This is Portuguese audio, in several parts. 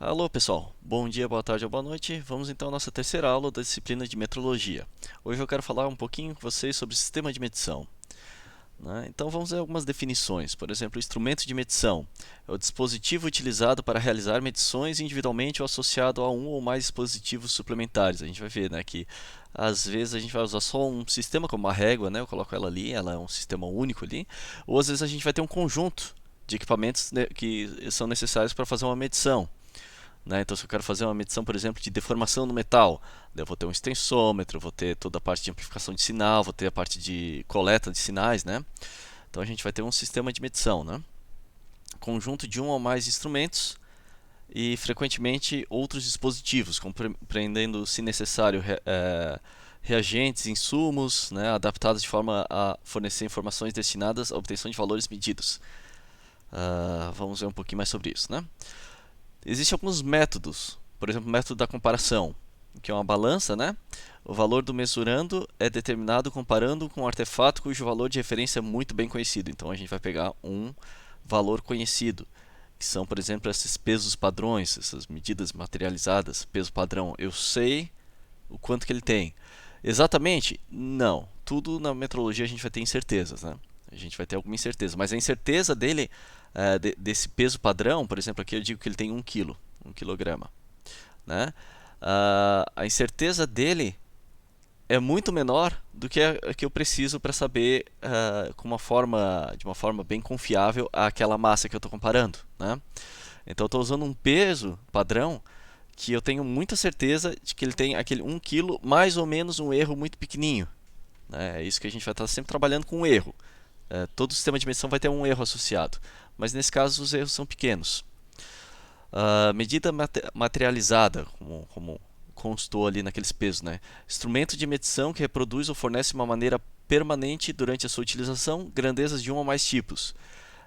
Alô pessoal, bom dia, boa tarde ou boa noite. Vamos então à nossa terceira aula da disciplina de metrologia. Hoje eu quero falar um pouquinho com vocês sobre sistema de medição, né? Então vamos ver algumas definições. Por exemplo, o instrumento de medição é o dispositivo utilizado para realizar medições individualmente ou associado a um ou mais dispositivos suplementares. A gente vai ver, né, que às vezes a gente vai usar só um sistema como uma régua, né? Eu coloco ela ali, ela é um sistema único ali, ou às vezes a gente vai ter um conjunto de equipamentos, né, que são necessários para fazer uma medição, né? Então, se eu quero fazer uma medição, por exemplo, de deformação no metal, eu vou ter um extensômetro, vou ter toda a parte de amplificação de sinal, vou ter a parte de coleta de sinais, né? Então, a gente vai ter um sistema de medição, né? Conjunto de um ou mais instrumentos e, frequentemente, outros dispositivos, compreendendo, se necessário, reagentes, insumos, né, adaptados de forma a fornecer informações destinadas à obtenção de valores medidos. Vamos ver um pouquinho mais sobre isso, né? Existem alguns métodos, por exemplo, o método da comparação, que é uma balança, né? O valor do mesurando é determinado comparando com um artefato cujo valor de referência é muito bem conhecido. Então a gente vai pegar um valor conhecido, que são, por exemplo, esses pesos padrões, essas medidas materializadas, peso padrão. Eu sei o quanto que ele tem. Exatamente? Não. Tudo na metrologia a gente vai ter incertezas, né? A gente vai ter alguma incerteza, mas a incerteza dele, desse peso padrão, por exemplo, aqui eu digo que ele tem 1 kg, 1 kg, né? A incerteza dele é muito menor do que a que eu preciso para saber, de uma forma bem confiável, aquela massa que eu estou comparando, né? Então eu estou usando um peso padrão que eu tenho muita certeza de que ele tem aquele 1 kg mais ou menos um erro muito pequenininho, né? É isso que a gente vai estar sempre trabalhando com um erro. Todo sistema de medição vai ter um erro associado, mas nesse caso os erros são pequenos. Medida materializada, como constou ali naqueles pesos, né? Instrumento de medição que reproduz ou fornece de uma maneira permanente durante a sua utilização grandezas de um ou mais tipos,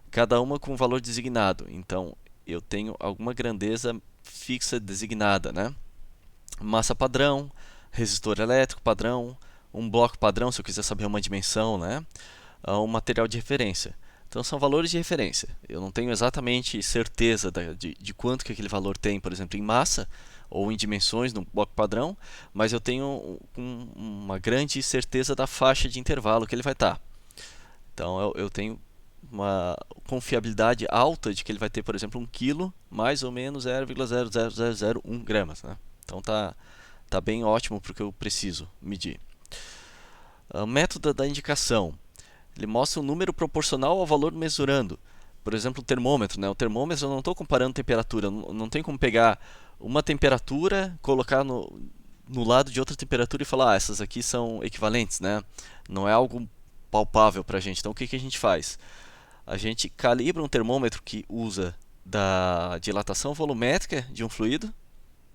cada uma com um valor designado. Então, eu tenho alguma grandeza fixa designada, né? Massa padrão, resistor elétrico padrão, um bloco padrão, se eu quiser saber uma dimensão, né? Um material de referência. Então são valores de referência. Eu não tenho exatamente certeza de quanto que aquele valor tem, por exemplo, em massa ou em dimensões no bloco padrão, mas eu tenho uma grande certeza da faixa de intervalo que ele vai estar. Então eu tenho uma confiabilidade alta de que ele vai ter, por exemplo, 1 kg mais ou menos 0,00001 gramas, né? Então tá bem ótimo para o que eu preciso medir. O método da indicação. Ele mostra um número proporcional ao valor mesurando. Por exemplo, o termômetro, né? O termômetro eu não estou comparando temperatura, não tem como pegar uma temperatura, colocar no lado de outra temperatura e falar, essas aqui são equivalentes, né? Não é algo palpável para a gente. Então o que a gente faz? A gente calibra um termômetro que usa da dilatação volumétrica de um fluido,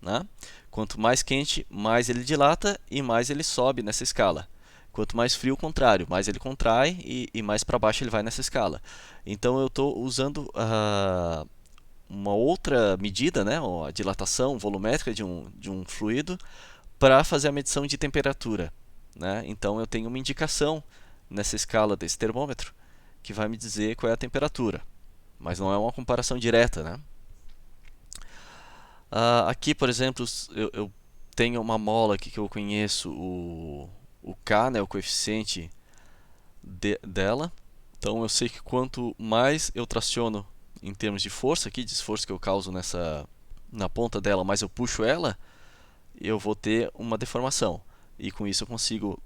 né? Quanto mais quente, mais ele dilata e mais ele sobe nessa escala. Quanto mais frio, o contrário, mais ele contrai e mais para baixo ele vai nessa escala. Então eu estou usando uma outra medida, né, a dilatação volumétrica de um fluido, para fazer a medição de temperatura, né? Então eu tenho uma indicação nessa escala desse termômetro que vai me dizer qual é a temperatura, mas não é uma comparação direta, né? Aqui, por exemplo, eu tenho uma mola aqui que eu conheço o K, né, o coeficiente dela. Então eu sei que quanto mais eu traciono em termos de força aqui, de esforço que eu causo na ponta dela, mais eu puxo ela, eu vou ter uma deformação. E com isso eu consigo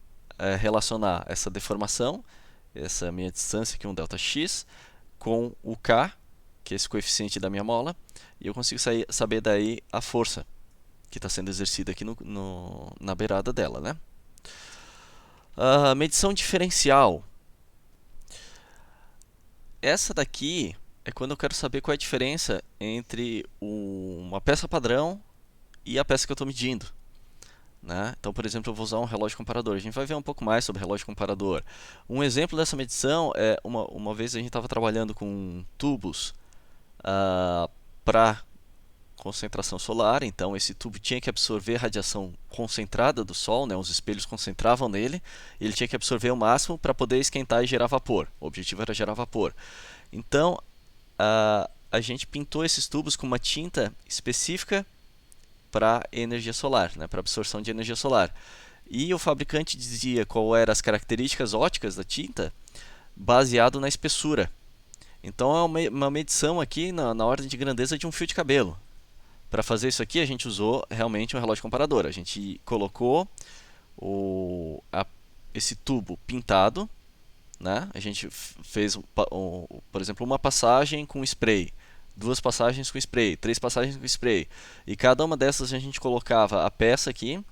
relacionar essa deformação, essa minha distância aqui, um ΔX, com o K, que é esse coeficiente da minha mola, e eu consigo saber daí a força que está sendo exercida aqui na beirada dela, né? Medição diferencial. Essa daqui é quando eu quero saber qual é a diferença entre uma peça padrão e a peça que eu estou medindo, né? Então, por exemplo, eu vou usar um relógio comparador. A gente vai ver um pouco mais sobre relógio comparador. Um exemplo dessa medição é uma vez a gente estava trabalhando com tubos para concentração solar, então esse tubo tinha que absorver radiação concentrada do Sol, né? Os espelhos concentravam nele, e ele tinha que absorver o máximo para poder esquentar e gerar vapor. O objetivo era gerar vapor. Então, a gente pintou esses tubos com uma tinta específica para energia solar, né, para absorção de energia solar. E o fabricante dizia qual eram as características ópticas da tinta baseado na espessura. Então é uma medição aqui na ordem de grandeza de um fio de cabelo. Para fazer isso aqui a gente usou realmente um relógio comparador. A gente colocou esse tubo pintado, né? A gente fez, por exemplo, uma passagem com spray, 2 passagens com spray, 3 passagens com spray. E cada uma dessas a gente colocava a peça aqui,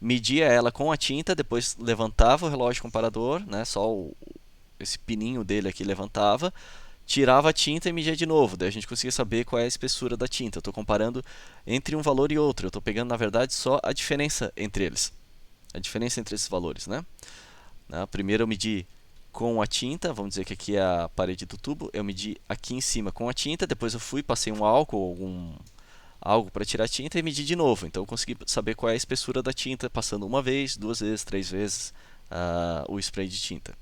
media ela com a tinta, depois levantava o relógio comparador, né? Só esse pininho dele aqui levantava, tirava a tinta e media de novo. Daí a gente conseguia saber qual é a espessura da tinta. Eu estou comparando entre um valor e outro. Eu estou pegando, na verdade, só a diferença entre eles. A diferença entre esses valores, né? Primeiro eu medi com a tinta, vamos dizer que aqui é a parede do tubo. Eu medi aqui em cima com a tinta, depois eu fui, passei um álcool, algo para tirar a tinta e medi de novo. Então eu consegui saber qual é a espessura da tinta, passando uma vez, 2 vezes, 3 vezes o spray de tinta.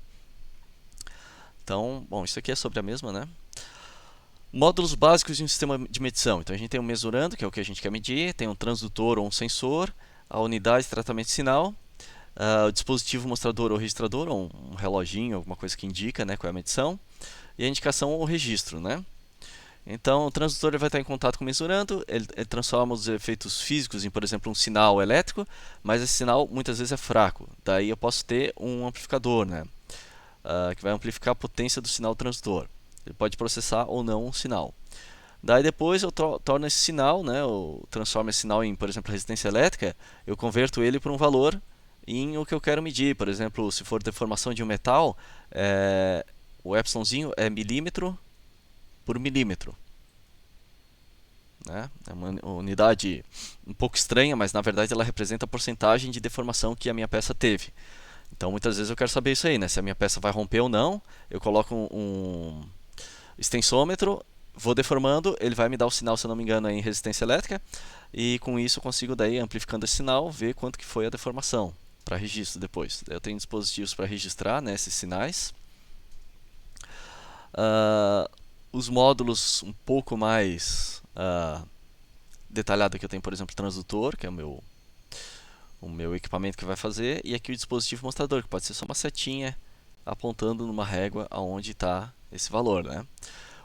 Então, bom, isso aqui é sobre a mesma, né? Módulos básicos de um sistema de medição. Então a gente tem um mesurando, que é o que a gente quer medir, tem um transdutor ou um sensor, a unidade de tratamento de sinal, o dispositivo mostrador ou registrador, ou um reloginho, alguma coisa que indica, né, qual é a medição, e a indicação ou registro, né? Então o transdutor ele vai estar em contato com o mesurando, ele transforma os efeitos físicos em, por exemplo, um sinal elétrico, mas esse sinal muitas vezes é fraco. Daí eu posso ter um amplificador, né? Que vai amplificar a potência do sinal transdutor. Ele pode processar ou não um sinal. Daí depois eu torno esse sinal, né, eu transformo esse sinal em, por exemplo, resistência elétrica, eu converto ele para um valor em o que eu quero medir. Por exemplo, se for deformação de um metal, o epsilonzinho é milímetro por milímetro. Né? É uma unidade um pouco estranha, mas na verdade ela representa a porcentagem de deformação que a minha peça teve. Então muitas vezes eu quero saber isso aí, né? Se a minha peça vai romper ou não, eu coloco um extensômetro, vou deformando, ele vai me dar o sinal, se eu não me engano, em resistência elétrica, e com isso eu consigo daí, amplificando esse sinal, ver quanto que foi a deformação para registro depois. Eu tenho dispositivos para registrar, né, esses sinais. Os módulos um pouco mais detalhado que eu tenho, por exemplo, o transdutor, que é o meu equipamento que vai fazer, e aqui o dispositivo mostrador, que pode ser só uma setinha apontando numa régua aonde está esse valor, né?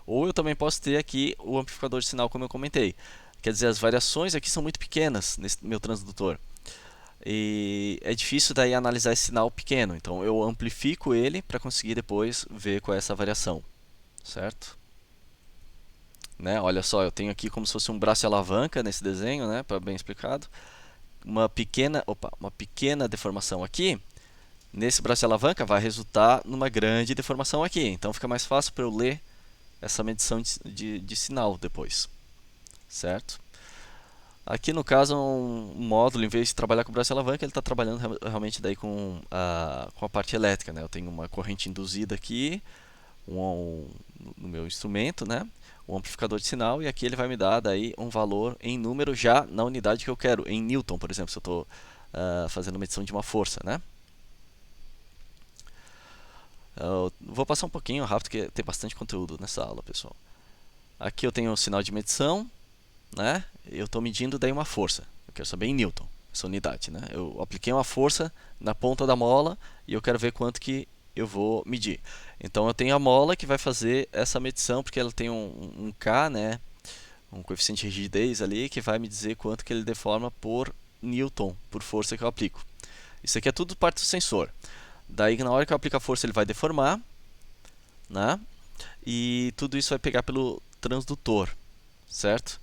Ou eu também posso ter aqui o amplificador de sinal, como eu comentei. Quer dizer, as variações aqui são muito pequenas nesse meu transdutor. E é difícil daí analisar esse sinal pequeno, então eu amplifico ele para conseguir depois ver qual é essa variação, certo? Né? Olha só, eu tenho aqui como se fosse um braço de alavanca nesse desenho, né, para bem explicado. Uma pequena deformação aqui, nesse braço de alavanca vai resultar numa grande deformação aqui. Então fica mais fácil para eu ler essa medição de sinal depois, certo? Aqui no caso um módulo, em vez de trabalhar com o braço de alavanca, ele está trabalhando realmente daí com a parte elétrica, né? Eu tenho uma corrente induzida aqui no meu instrumento, né? Um amplificador de sinal, e aqui ele vai me dar daí um valor em número já na unidade que eu quero, em Newton, por exemplo, se eu estou fazendo medição de uma força, né? Eu vou passar um pouquinho rápido, porque tem bastante conteúdo nessa aula, pessoal. Aqui eu tenho um sinal de medição, né? Eu estou medindo daí uma força. Eu quero saber em Newton, essa unidade, né? Eu apliquei uma força na ponta da mola e eu quero ver quanto que eu vou medir. Então eu tenho a mola que vai fazer essa medição, porque ela tem um K, né? Um coeficiente de rigidez ali, que vai me dizer quanto que ele deforma por Newton, por força que eu aplico. Isso aqui é tudo parte do sensor. Daí na hora que eu aplico a força ele vai deformar, né? E tudo isso vai pegar pelo transdutor, certo?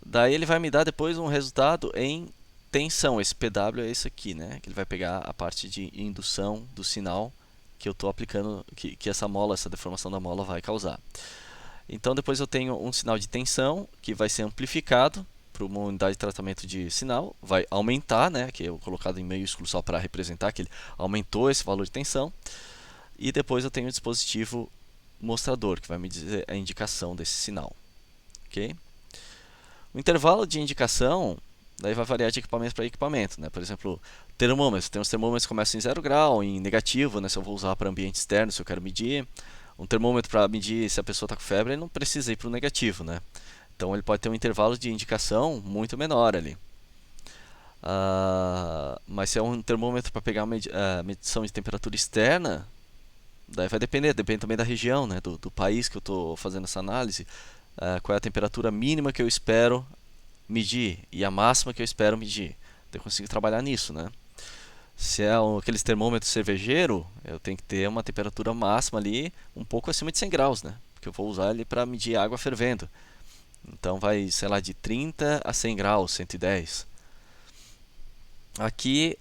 Daí ele vai me dar depois um resultado em tensão. Esse PW é esse aqui, né? Que ele vai pegar a parte de indução do sinal que eu estou aplicando, que essa mola, essa deformação da mola vai causar. Então depois eu tenho um sinal de tensão que vai ser amplificado para uma unidade de tratamento de sinal, vai aumentar, né? Que é colocado em maiúsculo só para representar que ele aumentou esse valor de tensão. E depois eu tenho o dispositivo mostrador, que vai me dizer a indicação desse sinal. Ok? O intervalo de indicação daí vai variar de equipamento para equipamento, né? Por exemplo, termômetros. Tem uns termômetros que começam em 0 grau, em negativo, né? Se eu vou usar para ambiente externo, se eu quero medir. Um termômetro para medir se a pessoa está com febre, ele não precisa ir para o negativo, né? Então ele pode ter um intervalo de indicação muito menor ali. Mas se é um termômetro para pegar uma medição de temperatura externa, daí vai depende também da região, né? Do país que eu estou fazendo essa análise. Qual é a temperatura mínima que eu espero medir e a máxima que eu espero medir. Eu consigo trabalhar nisso, né? Se é aqueles termômetros cervejeiro, eu tenho que ter uma temperatura máxima ali um pouco acima de 100 graus, né? Porque eu vou usar ele para medir água fervendo. Então vai, sei lá, de 30 a 100 graus, 110. Aqui,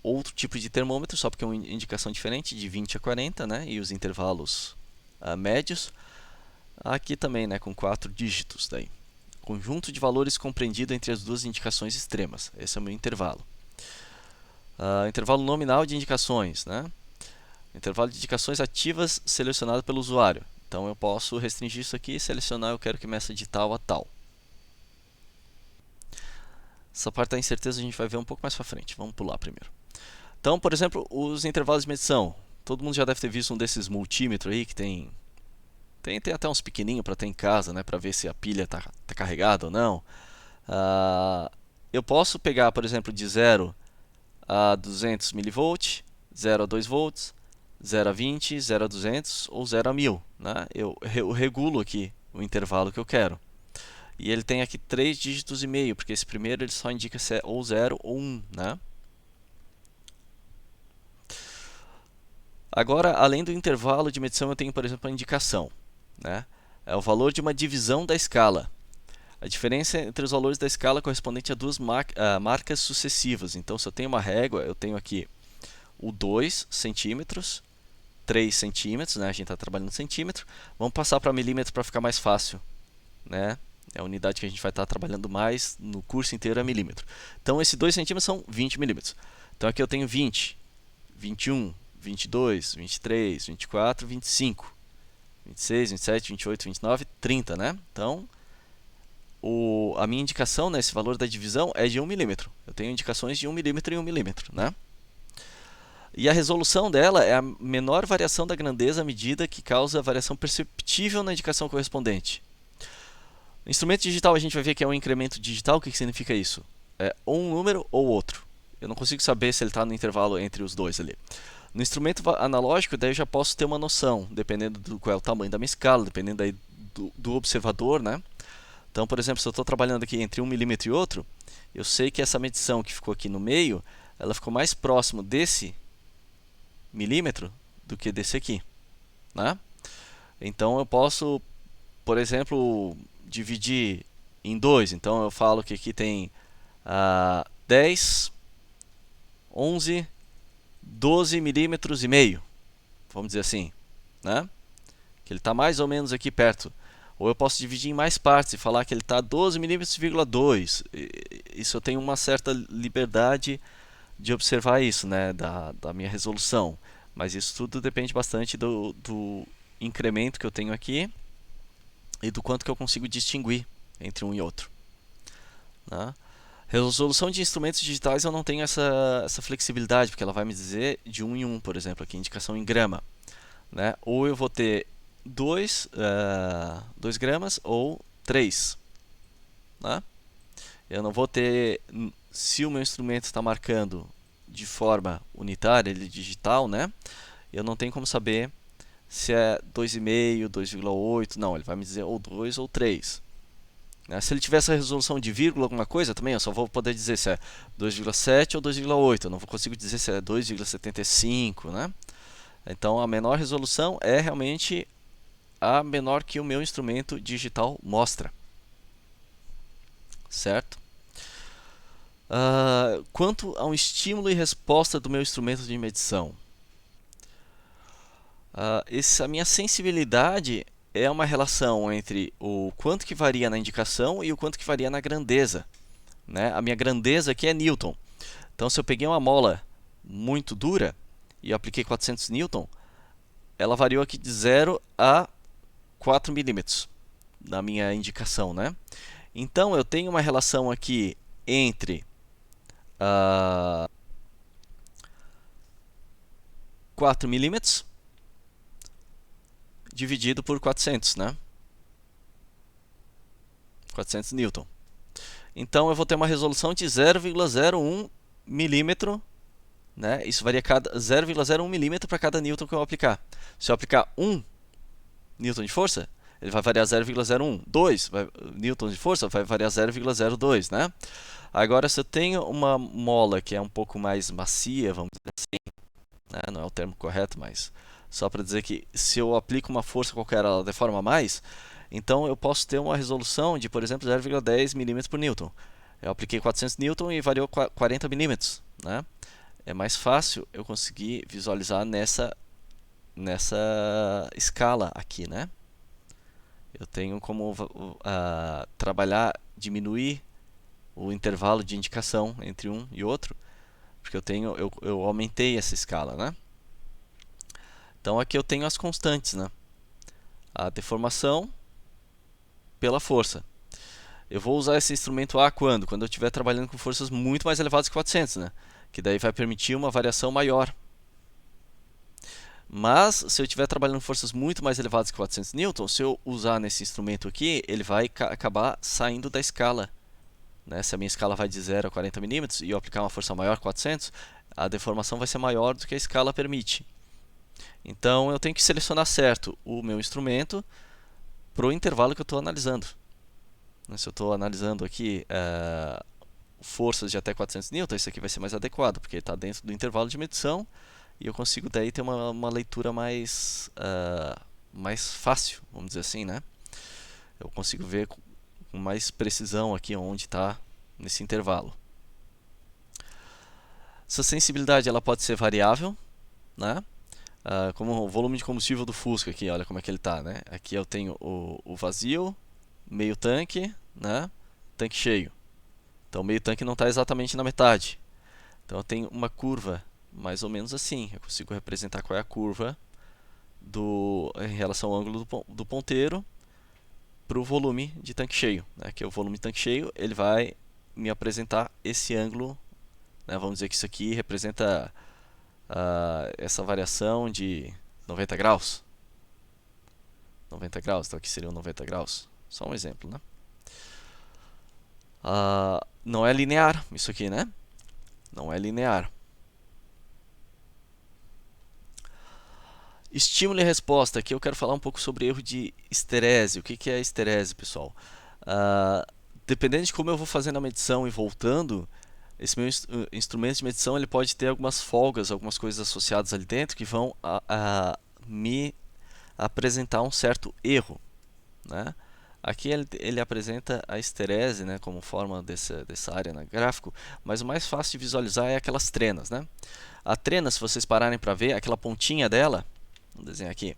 outro tipo de termômetro, só porque é uma indicação diferente, de 20 a 40, né? E os intervalos médios. Aqui também, né? Com 4 dígitos daí. Conjunto de valores compreendido entre as duas indicações extremas. Esse é o meu intervalo. Intervalo nominal de indicações, né? Intervalo de indicações ativas selecionado pelo usuário. Então eu posso restringir isso aqui e selecionar eu quero que meça de tal a tal. Essa parte da incerteza a gente vai ver um pouco mais para frente. Vamos pular primeiro. Então, por exemplo, os intervalos de medição. Todo mundo já deve ter visto um desses multímetros aí que tem até uns pequenininhos para ter em casa, né, para ver se a pilha está carregada ou não. Eu posso pegar, por exemplo, de 0 a 200 mV, 0 a 2 volts, 0 a 20, 0 a 200 ou 0 a 1000. Né? Eu regulo aqui o intervalo que eu quero. E ele tem aqui 3 dígitos e meio, porque esse primeiro ele só indica se é ou 0 ou 1. Né? Agora, além do intervalo de medição, eu tenho, por exemplo, a indicação. Né? É o valor de uma divisão da escala. A diferença entre os valores da escala correspondente a duas marcas sucessivas. Então, se eu tenho uma régua, eu tenho aqui o 2 centímetros, 3 centímetros, né? A gente está trabalhando em centímetro. Vamos passar para milímetro para ficar mais fácil. Né? É a unidade que a gente vai estar trabalhando mais no curso inteiro é milímetro. Então, esses 2 centímetros são 20 milímetros. Então, aqui eu tenho 20, 21, 22, 23, 24, 25, 26, 27, 28, 29, 30, né? Então, a minha indicação, né, esse valor da divisão é de 1 milímetro. Eu tenho indicações de 1 milímetro em 1 milímetro, né? E a resolução dela é a menor variação da grandeza à medida que causa variação perceptível na indicação correspondente. No instrumento digital a gente vai ver que é um incremento digital. O que significa isso? É ou um número ou outro. Eu não consigo saber se ele está no intervalo entre os dois ali. No instrumento analógico, daí eu já posso ter uma noção, dependendo do qual é o tamanho da minha escala, dependendo daí do observador, né? Então, por exemplo, se eu estou trabalhando aqui entre 1 milímetro e outro, eu sei que essa medição que ficou aqui no meio, ela ficou mais próximo desse milímetro do que desse aqui. Né? Então, eu posso, por exemplo, dividir em 2. Então, eu falo que aqui tem 10, 11, 12 milímetros e meio. Vamos dizer assim. Né? Que ele está mais ou menos aqui perto. Ou eu posso dividir em mais partes e falar que ele está 12 milímetros,2. Isso eu tenho uma certa liberdade de observar isso, né, da minha resolução. Mas isso tudo depende bastante do incremento que eu tenho aqui e do quanto que eu consigo distinguir entre um e outro. Né? Resolução de instrumentos digitais eu não tenho essa flexibilidade, porque ela vai me dizer de 1 em 1, por exemplo, aqui indicação em grama. Né? Ou eu vou ter 2 gramas ou 3. Né? Eu não vou ter, se o meu instrumento está marcando de forma unitária, ele é digital, né? Eu não tenho como saber se é 2,5, 2,8, não, ele vai me dizer ou 2 ou 3. Né? Se ele tiver essa resolução de vírgula alguma coisa, também eu só vou poder dizer se é 2,7 ou 2,8, eu não consigo dizer se é 2,75, né? Então a menor resolução é realmente a menor que o meu instrumento digital mostra. Certo? Quanto ao estímulo e resposta do meu instrumento de medição, a minha sensibilidade é uma relação entre o quanto que varia na indicação e o quanto que varia na grandeza. Né? A minha grandeza aqui é Newton. Então, se eu peguei uma mola muito dura e eu apliquei 400 Newton, ela variou aqui de 0 a 4 milímetros na minha indicação. Né? Então, eu tenho uma relação aqui entre 4 milímetros dividido por 400, né? 400 newton. Então eu vou ter uma resolução de 0,01 milímetro, né? Isso varia cada 0,01 milímetro para cada newton que eu aplicar. Se eu aplicar 1 newton de força, ele vai variar 0,01. 2 newtons de força vai variar 0,02, né? Agora, se eu tenho uma mola que é um pouco mais macia, vamos dizer assim, né? Não é o termo correto, mas só para dizer que se eu aplico uma força qualquer, ela deforma mais, então eu posso ter uma resolução de, por exemplo, 0,10 milímetros por newton. Eu apliquei 400 newton e variou 40 milímetros, né? É mais fácil eu conseguir visualizar nessa escala aqui, né? Eu tenho como trabalhar, diminuir o intervalo de indicação entre um e outro, porque eu aumentei essa escala, né? Então aqui eu tenho as constantes, né? A deformação pela força. Eu vou usar esse instrumento A quando? Quando eu estiver trabalhando com forças muito mais elevadas que 400, né? Que daí vai permitir uma variação maior. Mas, se eu estiver trabalhando com forças muito mais elevadas que 400 newton, se eu usar nesse instrumento aqui, ele vai acabar saindo da escala, né? Se a minha escala vai de 0 a 40 milímetros e eu aplicar uma força maior, 400, a deformação vai ser maior do que a escala permite. Então, eu tenho que selecionar certo o meu instrumento para o intervalo que eu estou analisando. Se eu estou analisando aqui forças de até 400 newton, isso aqui vai ser mais adequado, porque está dentro do intervalo de medição e eu consigo daí ter uma leitura mais fácil, vamos dizer assim, né? Eu consigo ver com mais precisão aqui onde está nesse intervalo. Essa sensibilidade ela pode ser variável, né? Como o volume de combustível do Fusca aqui, olha como é que ele está, né? Aqui eu tenho o vazio, meio tanque, né? Tanque cheio. Então o meio tanque não está exatamente na metade. Então eu tenho uma curva mais ou menos assim. Eu consigo representar qual é a curva em relação ao ângulo do ponteiro para o volume de tanque cheio, né? Que é o volume de tanque cheio, ele vai me apresentar esse ângulo, né? Vamos dizer que isso aqui representa essa variação de 90 graus. 90 graus, então aqui seriam 90 graus. Só um exemplo, né? Não é linear isso aqui, né? Não é linear. Estímulo e resposta. Aqui eu quero falar um pouco sobre erro de esterese. O que é esterese, pessoal? Dependendo de como eu vou fazendo a medição e voltando, esse meu instrumento de medição ele pode ter algumas folgas, algumas coisas associadas ali dentro que vão me apresentar um certo erro, né? Aqui ele apresenta a esterese, né, como forma dessa área no gráfico, mas o mais fácil de visualizar é aquelas trenas, né? A trena, se vocês pararem para ver, aquela pontinha dela, vou desenhar aqui,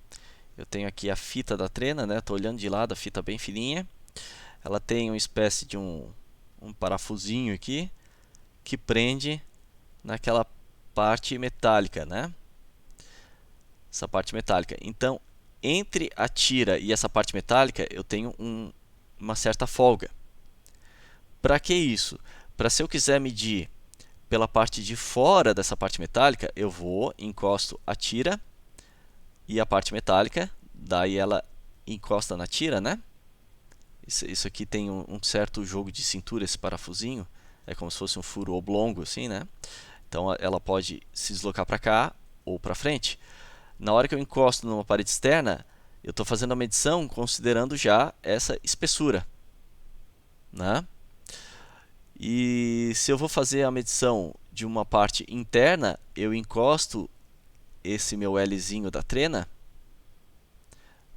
eu tenho aqui a fita da trena, né? Estou olhando de lado, a fita bem fininha. Ela tem uma espécie de um parafusinho aqui que prende naquela parte metálica, né? Essa parte metálica. Então, entre a tira e essa parte metálica, eu tenho uma certa folga. Para que isso? Para se eu quiser medir pela parte de fora dessa parte metálica, eu encosto a tira e a parte metálica, daí ela encosta na tira, né? Isso aqui tem um certo jogo de cintura, esse parafusinho, é como se fosse um furo oblongo, assim, né? Então ela pode se deslocar para cá ou para frente. Na hora que eu encosto numa parede externa, eu estou fazendo a medição considerando já essa espessura, né? E se eu vou fazer a medição de uma parte interna, eu encosto esse meu Lzinho da trena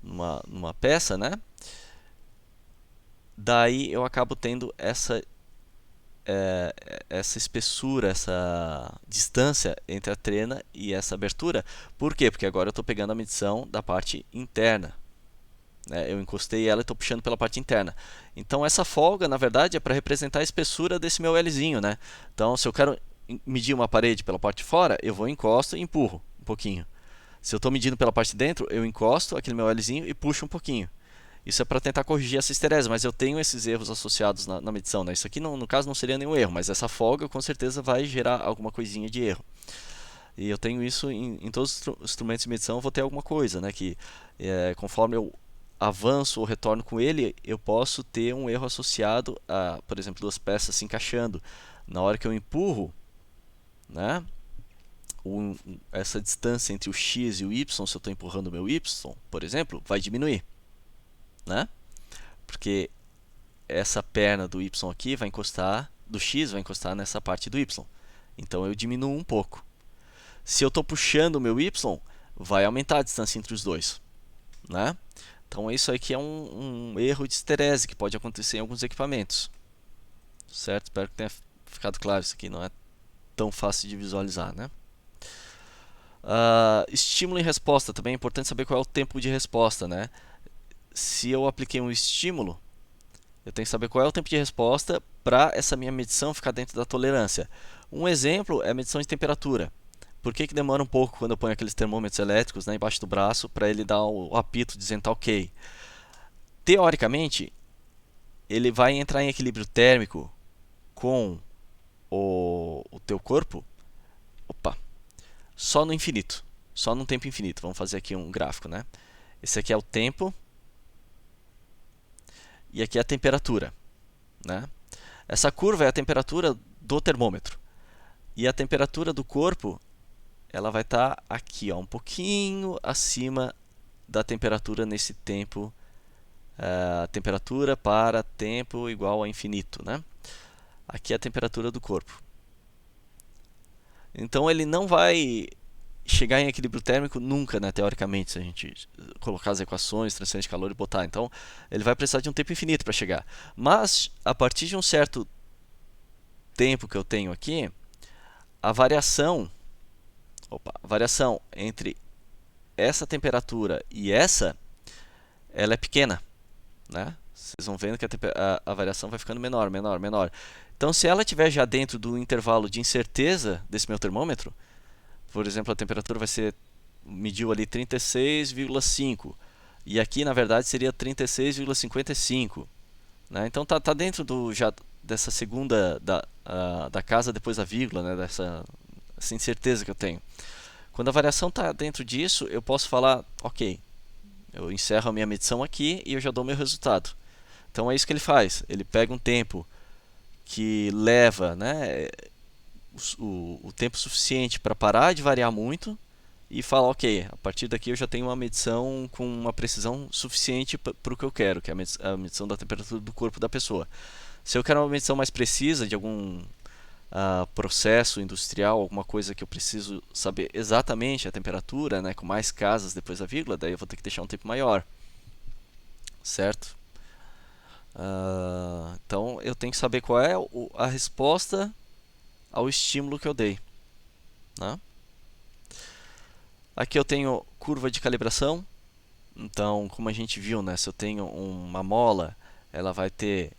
numa peça, né? Daí eu acabo tendo essa espessura, essa distância entre a trena e essa abertura. Por quê? Porque agora eu estou pegando a medição da parte interna, né? Eu encostei ela e estou puxando pela parte interna. Então essa folga, na verdade, é para representar a espessura desse meu Lzinho, né? Então se eu quero medir uma parede pela parte de fora, eu vou, encosto e empurro um pouquinho. Se eu estou medindo pela parte de dentro, eu encosto aquele meu Lzinho e puxo um pouquinho. Isso é para tentar corrigir essa esterese, mas eu tenho esses erros associados na medição, né? Isso aqui, no caso, não seria nenhum erro, mas essa folga com certeza vai gerar alguma coisinha de erro. E eu tenho isso em todos os instrumentos de medição, eu vou ter alguma coisa, né? Que conforme eu avanço ou retorno com ele, eu posso ter um erro associado a, por exemplo, duas peças se encaixando. Na hora que eu empurro, né? Essa distância entre o x e o y, se eu estou empurrando o meu y, por exemplo, vai diminuir, né? Porque essa perna do y aqui vai encostar, do x vai encostar nessa parte do y. Então eu diminuo um pouco. Se eu estou puxando o meu y, vai aumentar a distância entre os dois, né? Então isso aqui é um erro de esterese que pode acontecer em alguns equipamentos, certo? Espero que tenha ficado claro. Isso aqui não é tão fácil de visualizar, né? Estímulo e resposta, também é importante saber qual é o tempo de resposta, né? Se eu apliquei um estímulo, eu tenho que saber qual é o tempo de resposta para essa minha medição ficar dentro da tolerância. Um exemplo é a medição de temperatura. Por que demora um pouco quando eu ponho aqueles termômetros elétricos, né, embaixo do braço para ele dar o apito dizendo tá ok? Teoricamente, ele vai entrar em equilíbrio térmico com o teu corpo, só no infinito, só num tempo infinito. Vamos fazer aqui um gráfico, né? Esse aqui é o tempo e aqui é a temperatura, né? Essa curva é a temperatura do termômetro e a temperatura do corpo, ela vai estar aqui, ó, um pouquinho acima da temperatura nesse tempo, temperatura para tempo igual a infinito, né? Aqui é a temperatura do corpo. Então ele não vai chegar em equilíbrio térmico nunca, né, teoricamente, se a gente colocar as equações, transferência de calor e botar. Então ele vai precisar de um tempo infinito para chegar. Mas a partir de um certo tempo que eu tenho aqui, a variação entre essa temperatura e essa, ela é pequena, né? Vocês vão vendo que a variação vai ficando menor, menor, menor. Então, se ela estiver já dentro do intervalo de incerteza desse meu termômetro, por exemplo, a temperatura vai ser, mediu ali 36,5 e aqui na verdade seria 36,55, né? Então tá dentro já dessa segunda da casa depois da vírgula, né? Dessa incerteza que eu tenho. Quando a variação está dentro disso, eu posso falar, ok, eu encerro a minha medição aqui e eu já dou meu resultado. Então é isso que ele faz. Ele pega um tempo que leva, né, o tempo suficiente para parar de variar muito e fala, ok, a partir daqui eu já tenho uma medição com uma precisão suficiente para o que eu quero, que é a medição da temperatura do corpo da pessoa. Se eu quero uma medição mais precisa de algum processo industrial, alguma coisa que eu preciso saber exatamente a temperatura, né, com mais casas depois da vírgula, daí eu vou ter que deixar um tempo maior, certo? Então eu tenho que saber qual é a resposta ao estímulo que eu dei, né? Aqui eu tenho curva de calibração. Então, como a gente viu, né, se eu tenho uma mola, ela vai ter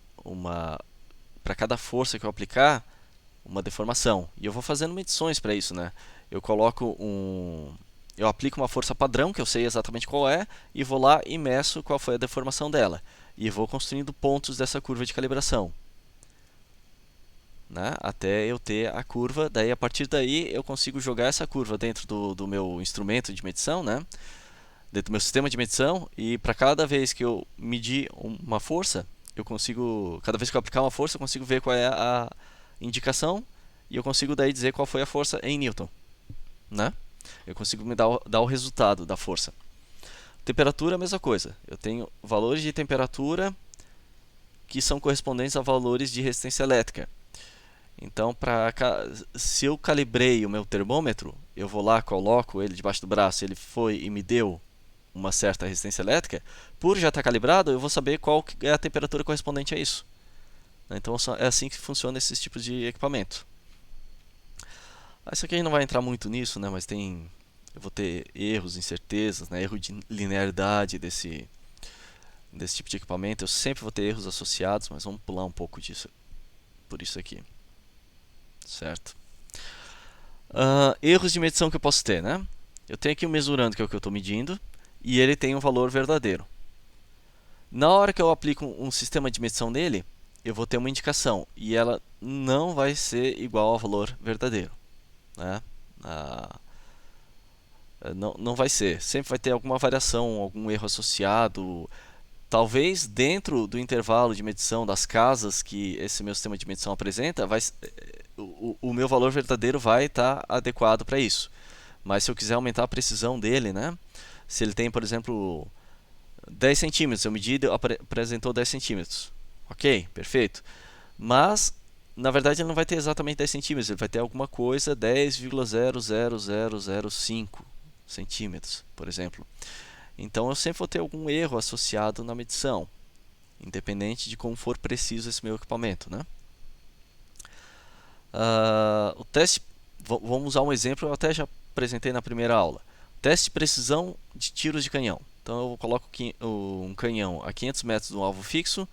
para cada força que eu aplicar, uma deformação. E eu vou fazendo medições para isso, né? Eu aplico uma força padrão, que eu sei exatamente qual é, e vou lá e meço qual foi a deformação dela. E vou construindo pontos dessa curva de calibração, né? Até eu ter a curva. Daí, a partir daí, eu consigo jogar essa curva dentro do meu instrumento de medição, né? Dentro do meu sistema de medição. E para cada vez que eu medir uma força, cada vez que eu aplicar uma força, eu consigo ver qual é a indicação e eu consigo daí dizer qual foi a força em Newton, né? Eu consigo me dar o resultado da força. Temperatura, a mesma coisa. Eu tenho valores de temperatura que são correspondentes a valores de resistência elétrica. Então, se eu calibrei o meu termômetro, eu vou lá, coloco ele debaixo do braço, ele foi e me deu uma certa resistência elétrica, por já estar calibrado, eu vou saber qual é a temperatura correspondente a isso. Então é assim que funciona esses tipos de equipamento. Isso aqui não vai entrar muito nisso, né? Mas eu vou ter erros, incertezas, né? Erro de linearidade desse tipo de equipamento. Eu sempre vou ter erros associados, mas vamos pular um pouco disso por isso aqui, certo? Erros de medição que eu posso ter, né? Eu tenho aqui o mesurando, que é o que eu estou medindo, e ele tem um valor verdadeiro. Na hora que eu aplico um sistema de medição nele, eu vou ter uma indicação e ela não vai ser igual ao valor verdadeiro, né? Não vai ser. Sempre vai ter alguma variação, algum erro associado. Talvez dentro do intervalo de medição das casas que esse meu sistema de medição apresenta, o meu valor verdadeiro vai estar adequado para isso. Mas se eu quiser aumentar a precisão dele, né? Se ele tem, por exemplo, 10 centímetros, eu medi e apresentou 10 centímetros. Ok, perfeito. Mas, na verdade, ele não vai ter exatamente 10 centímetros, ele vai ter alguma coisa 10,00005 centímetros, por exemplo. Então, eu sempre vou ter algum erro associado na medição, independente de como for preciso esse meu equipamento, né? O teste, vamos usar um exemplo, eu até já apresentei na primeira aula. Teste de precisão de tiros de canhão. Então, eu coloco um canhão a 500 metros de um alvo fixo,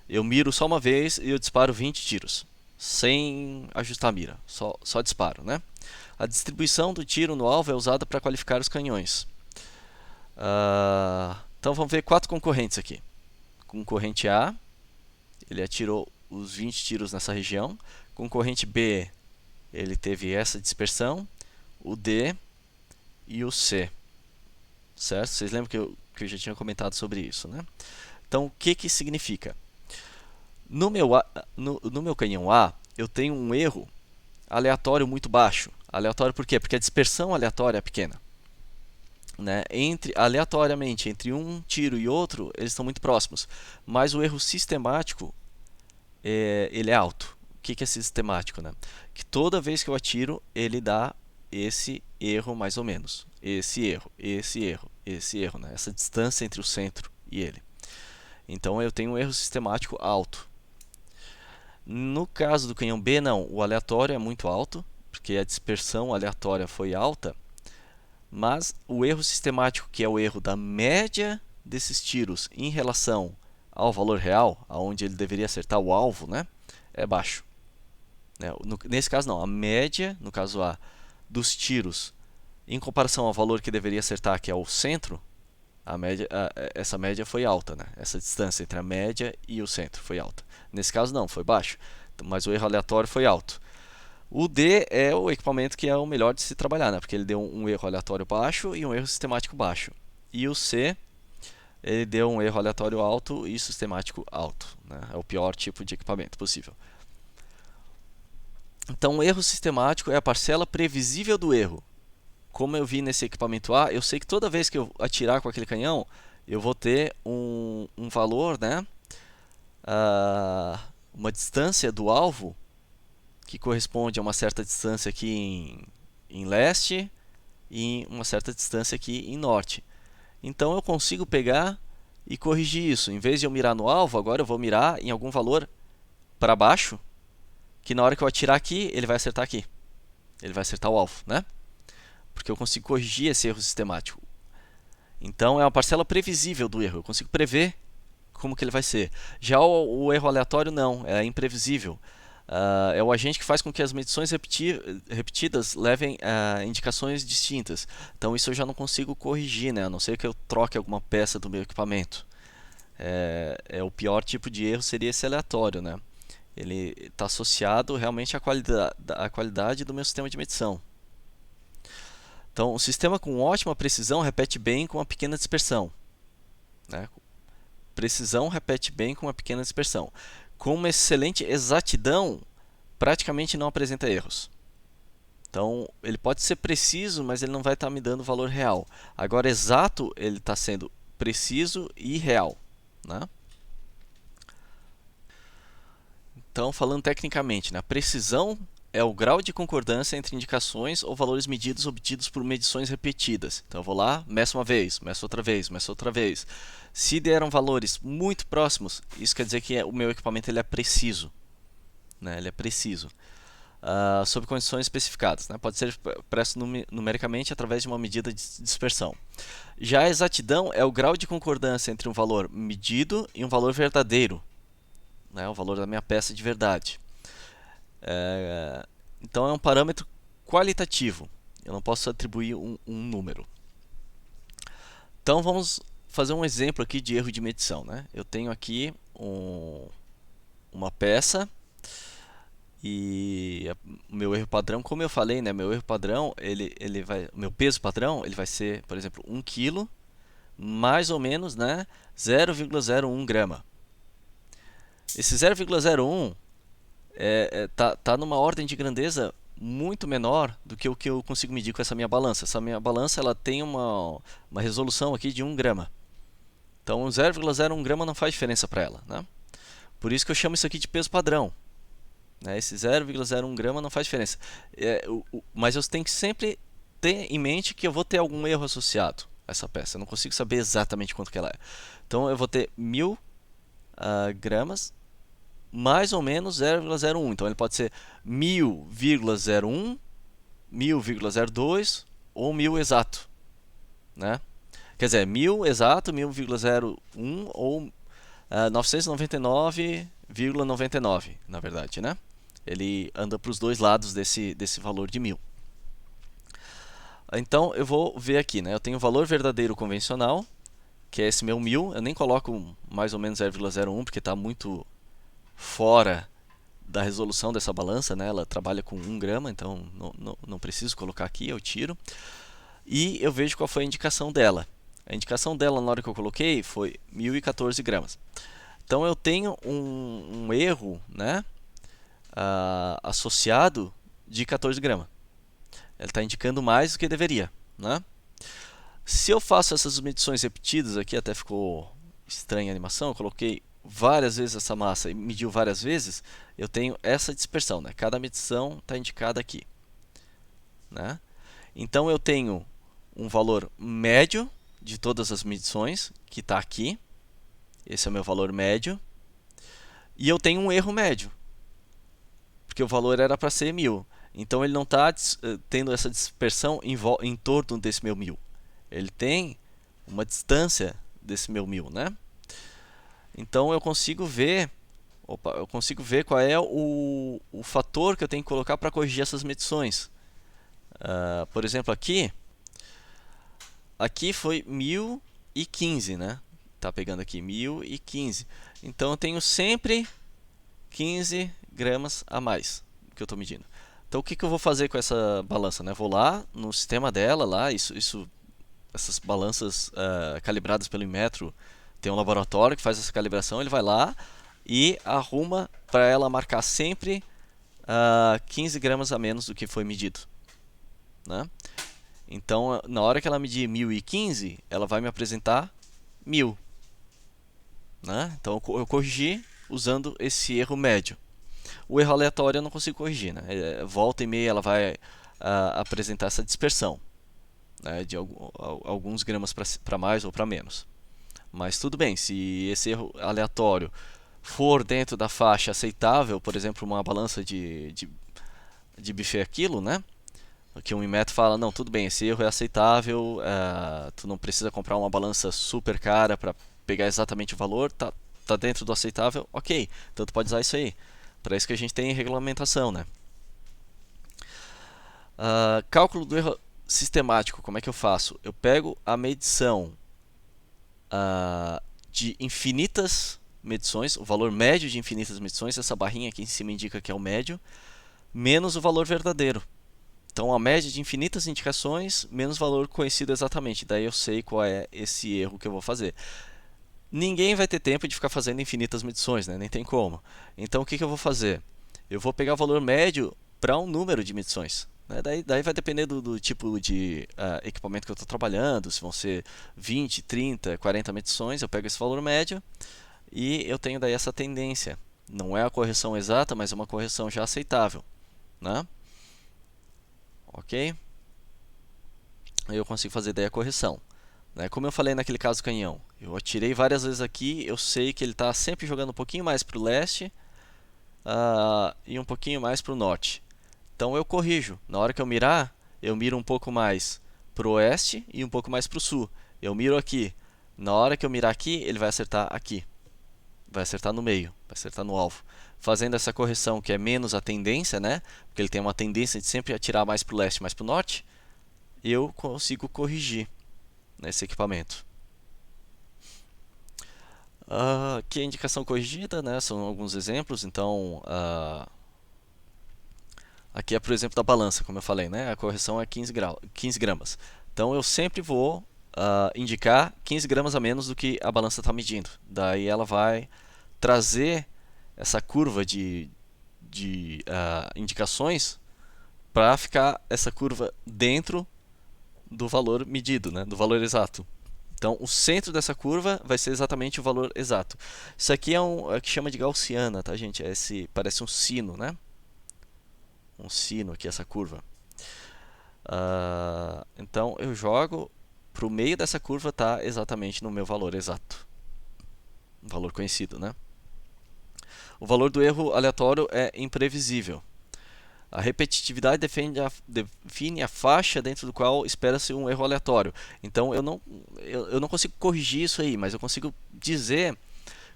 eu miro só uma vez e eu disparo 20 tiros, sem ajustar a mira, só disparo, né? A distribuição do tiro no alvo é usada para qualificar os canhões. Então vamos ver 4 concorrentes aqui. Concorrente A, ele atirou os 20 tiros nessa região. Concorrente B, ele teve essa dispersão. O D e o C. Certo? Vocês lembram que eu já tinha comentado sobre isso, né? Então o que significa? No meu canhão A, eu tenho um erro aleatório muito baixo. Aleatório por quê? Porque a dispersão aleatória é pequena. Né? Aleatoriamente, entre um tiro e outro, eles estão muito próximos. Mas o erro sistemático, ele é alto. O que é sistemático? Né? Que toda vez que eu atiro, ele dá esse erro mais ou menos. Esse erro, esse erro, esse erro. Né? Essa distância entre o centro e ele. Então eu tenho um erro sistemático alto. No caso do canhão B, não. O aleatório é muito alto, porque a dispersão aleatória foi alta. Mas o erro sistemático, que é o erro da média desses tiros em relação ao valor real, aonde ele deveria acertar o alvo, né, é baixo. Nesse caso não, a média, no caso A, dos tiros em comparação ao valor que deveria acertar, que é o centro, essa média foi alta, né? Essa distância entre a média e o centro foi alta. Nesse caso não, foi baixo, mas o erro aleatório foi alto. O D é o equipamento que é o melhor de se trabalhar, né? Porque ele deu um erro aleatório baixo e um erro sistemático baixo. E o C, ele deu um erro aleatório alto e sistemático alto, né? É o pior tipo de equipamento possível. Então, o erro sistemático é a parcela previsível do erro. Como eu vi nesse equipamento A, eu sei que toda vez que eu atirar com aquele canhão, eu vou ter um valor, né? Uma distância do alvo que corresponde a uma certa distância aqui em leste e uma certa distância aqui em norte. Então eu consigo pegar e corrigir isso. Em vez de eu mirar no alvo, agora eu vou mirar em algum valor para baixo, que na hora que eu atirar aqui, ele vai acertar aqui. Ele vai acertar o alvo, né? Porque eu consigo corrigir esse erro sistemático. Então é uma parcela previsível do erro. Eu consigo prever como que ele vai ser. Já o erro aleatório não, é imprevisível. É o agente que faz com que as medições repetidas levem a indicações distintas. Então isso eu já não consigo corrigir, né? A não ser que eu troque alguma peça do meu equipamento. O pior tipo de erro seria esse aleatório, né? Ele está associado realmente à qualidade do meu sistema de medição. Então, o sistema com ótima precisão repete bem com uma pequena dispersão. Né? Precisão repete bem com uma pequena dispersão. Com uma excelente exatidão, praticamente não apresenta erros. Então, ele pode ser preciso, mas ele não vai estar me dando valor real. Agora, exato, ele está sendo preciso e real. Né? Então, falando tecnicamente, né? Precisão é o grau de concordância entre indicações ou valores medidos obtidos por medições repetidas. Então eu vou lá, meço uma vez, meço outra vez, meço outra vez. Se deram valores muito próximos, isso quer dizer que o meu equipamento ele é preciso. Né? Ele é preciso. Sob condições especificadas. Né? Pode ser expresso numericamente através de uma medida de dispersão. Já a exatidão é o grau de concordância entre um valor medido e um valor verdadeiro. Né? O valor da minha peça de verdade. Então é um parâmetro qualitativo. Eu não posso atribuir um número. Então vamos fazer um exemplo aqui de erro de medição. Né? Eu tenho aqui uma peça o meu erro padrão, como eu falei, né, meu erro padrão, meu peso padrão, ele vai ser, por exemplo, 1 quilo, mais ou menos, né, 0,01 grama. Esse 0,01 tá numa ordem de grandeza muito menor do que o que eu consigo medir com essa minha balança. Essa minha balança ela tem uma resolução aqui de 1 grama. Então 0,01 grama não faz diferença para ela, né? Por isso que eu chamo isso aqui de peso padrão. Né? Esse 0,01 grama não faz diferença. Mas eu tenho que sempre ter em mente que eu vou ter algum erro associado a essa peça. Eu não consigo saber exatamente quanto que ela é. Então eu vou ter 1000 gramas mais ou menos 0,01. Então ele pode ser 1000,01, 1000,02 ou 1000 exato, né? Quer dizer, 1000 exato, 1000,01 ou 999,99, na verdade, né? Ele anda para os dois lados desse valor de 1000. Então eu vou ver aqui, né? Eu tenho o valor verdadeiro convencional, que é esse meu 1000. Eu nem coloco mais ou menos 0,01 porque está muito fora da resolução dessa balança, né? Ela trabalha com 1 grama, então não preciso colocar aqui, eu tiro. E eu vejo qual foi a indicação dela. A indicação dela na hora que eu coloquei foi 1014 gramas. Então eu tenho um erro, né, associado de 14 gramas. Ele está indicando mais do que deveria, né? Se eu faço essas medições repetidas aqui, até ficou estranha a animação, eu coloquei várias vezes essa massa e mediu várias vezes, eu tenho essa dispersão, né? Cada medição está indicada aqui, né? Então eu tenho um valor médio de todas as medições, que está aqui. Esse é o meu valor médio. E eu tenho um erro médio, porque o valor era para ser 1000. Então ele não está tendo essa dispersão em torno desse meu 1000. Ele tem uma distância desse meu 1000, né? Então eu consigo ver qual é o fator que eu tenho que colocar para corrigir essas medições. Por exemplo, aqui foi 1015, né? Tá pegando aqui 1015. Então eu tenho sempre 15 gramas a mais que eu estou medindo. Então o que eu vou fazer com essa balança, né? Vou lá no sistema dela, lá, essas balanças calibradas pelo Inmetro, tem um laboratório que faz essa calibração, ele vai lá e arruma para ela marcar sempre 15 gramas a menos do que foi medido, né? Então, na hora que ela medir 1015, ela vai me apresentar 1000, né? Então, eu corrigi usando esse erro médio. O erro aleatório eu não consigo corrigir, né? Volta e meia ela vai apresentar essa dispersão, né? De alguns gramas para mais ou para menos. Mas tudo bem, se esse erro aleatório for dentro da faixa aceitável, por exemplo, uma balança de buffet a quilo, né? Que um Inmetro fala, não, tudo bem, esse erro é aceitável, tu não precisa comprar uma balança super cara para pegar exatamente o valor, tá dentro do aceitável, ok, então tu pode usar isso aí. Para isso que a gente tem regulamentação, né? Cálculo do erro sistemático, como é que eu faço? Eu pego a medição de infinitas medições, o valor médio de infinitas medições, essa barrinha aqui em cima indica que é o médio, menos o valor verdadeiro. Então, a média de infinitas indicações menos valor conhecido exatamente. Daí eu sei qual é esse erro que eu vou fazer. Ninguém vai ter tempo de ficar fazendo infinitas medições, né? Nem tem como. Então, o que eu vou fazer? Eu vou pegar o valor médio para um número de medições. Né? Daí vai depender do tipo de equipamento que eu estou trabalhando. Se vão ser 20, 30, 40 medições, eu pego esse valor médio e eu tenho daí essa tendência. Não é a correção exata, mas é uma correção já aceitável, né? Ok? Aí eu consigo fazer daí a correção. Né? Como eu falei naquele caso do canhão, eu atirei várias vezes aqui, eu sei que ele está sempre jogando um pouquinho mais para o leste e um pouquinho mais para o norte. Então eu corrijo. Na hora que eu mirar, eu miro um pouco mais para o oeste e um pouco mais para o sul. Eu miro aqui. Na hora que eu mirar aqui, ele vai acertar aqui. Vai acertar no meio, vai acertar no alvo. Fazendo essa correção que é menos a tendência, né? Porque ele tem uma tendência de sempre atirar mais para o leste, mais para o norte, eu consigo corrigir nesse equipamento. Aqui a indicação corrigida, né? São alguns exemplos. Então, Aqui é, por exemplo, da balança, como eu falei, né? A correção é 15 gramas. Então eu sempre vou indicar 15 gramas a menos do que a balança está medindo. Daí ela vai trazer essa curva de indicações para ficar essa curva dentro do valor medido, né? Do valor exato. Então, o centro dessa curva vai ser exatamente o valor exato. Isso aqui é o que chama de gaussiana, tá, gente? Parece um sino, né? Um sino aqui, essa curva. Então, eu jogo para o meio dessa curva tá exatamente no meu valor exato. Um valor conhecido, né? O valor do erro aleatório é imprevisível. A repetitividade define a faixa dentro do qual espera-se um erro aleatório. Então eu não consigo corrigir isso aí, mas eu consigo dizer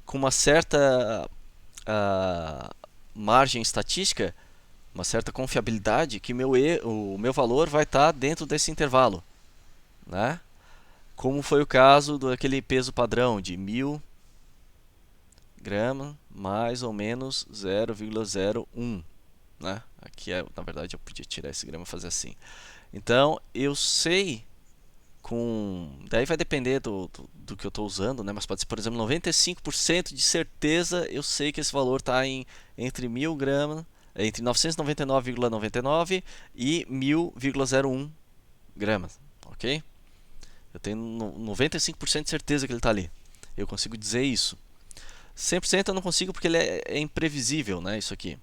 com uma certa margem estatística, uma certa confiabilidade, que o meu valor vai estar dentro desse intervalo, né? Como foi o caso daquele peso padrão de 1000 gramas mais ou menos 0,01. Né? Aqui na verdade eu podia tirar esse grama e fazer assim. Então eu sei daí vai depender do que eu estou usando, né? Mas pode ser, por exemplo, 95% de certeza eu sei que esse valor está entre 1000 gramas, entre 999,99 e 1000,01 gramas, ok? Eu tenho 95% de certeza que ele está ali. Eu consigo dizer isso. 100% eu não consigo porque ele é imprevisível, né? Isso aqui.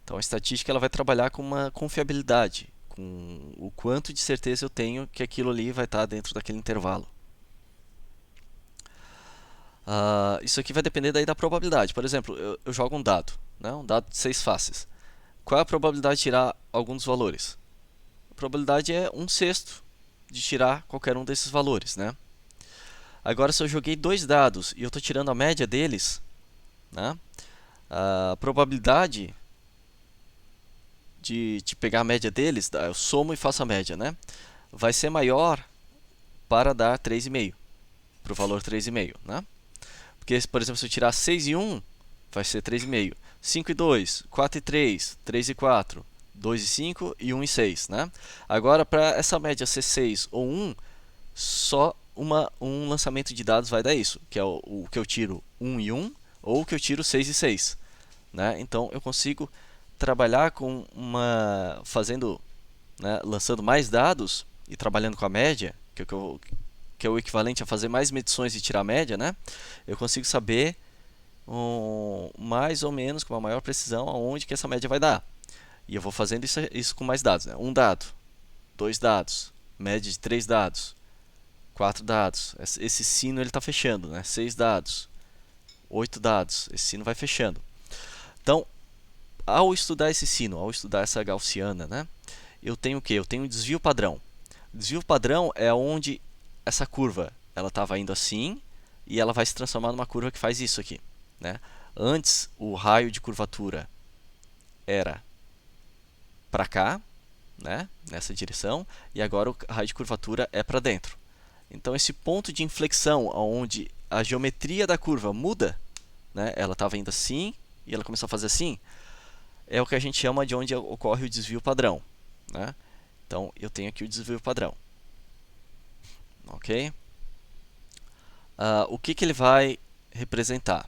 Então a estatística ela vai trabalhar com uma confiabilidade, com o quanto de certeza eu tenho que aquilo ali vai estar dentro daquele intervalo. Isso aqui vai depender daí da probabilidade. Por exemplo, eu jogo um dado, né? Um dado de 6 faces. Qual é a probabilidade de tirar algum dos valores? A probabilidade é 1/6 de tirar qualquer um desses valores, né? Agora, se eu joguei 2 dados e eu estou tirando a média deles, né? A probabilidade de pegar a média deles, eu somo e faço a média, né? Vai ser maior para dar 3,5, para o valor 3,5, né? Porque, por exemplo, se eu tirar 6 e 1, vai ser 3,5. 5 e 2, 4 e 3, 3 e 4, 2 e 5 e 1 e 6, né? Agora, para essa média ser 6 ou 1, só um lançamento de dados vai dar isso, que é o que eu tiro 1 e 1 ou o que eu tiro 6 e 6, né? Então, eu consigo trabalhar com né, lançando mais dados e trabalhando com a média, que é o equivalente a fazer mais medições e tirar a média, né? Eu consigo saber mais ou menos com uma maior precisão aonde que essa média vai dar. E eu vou fazendo isso com mais dados, né? Um dado, 2 dados, média de 3 dados, 4 dados. Esse sino ele está fechando, né? 6 dados, 8 dados. Esse sino vai fechando. Então, ao estudar esse sino, ao estudar essa gaussiana, né, eu tenho o quê? Eu tenho um desvio padrão. O desvio padrão é onde essa curva ela estava indo assim e ela vai se transformar numa curva que faz isso aqui, né? Antes o raio de curvatura era para cá, né, nessa direção, e agora o raio de curvatura é para dentro. Então esse ponto de inflexão onde a geometria da curva muda, né, ela estava indo assim e ela começou a fazer assim, é o que a gente chama de onde ocorre o desvio padrão, né? Então eu tenho aqui o desvio padrão, ok? O que ele vai representar?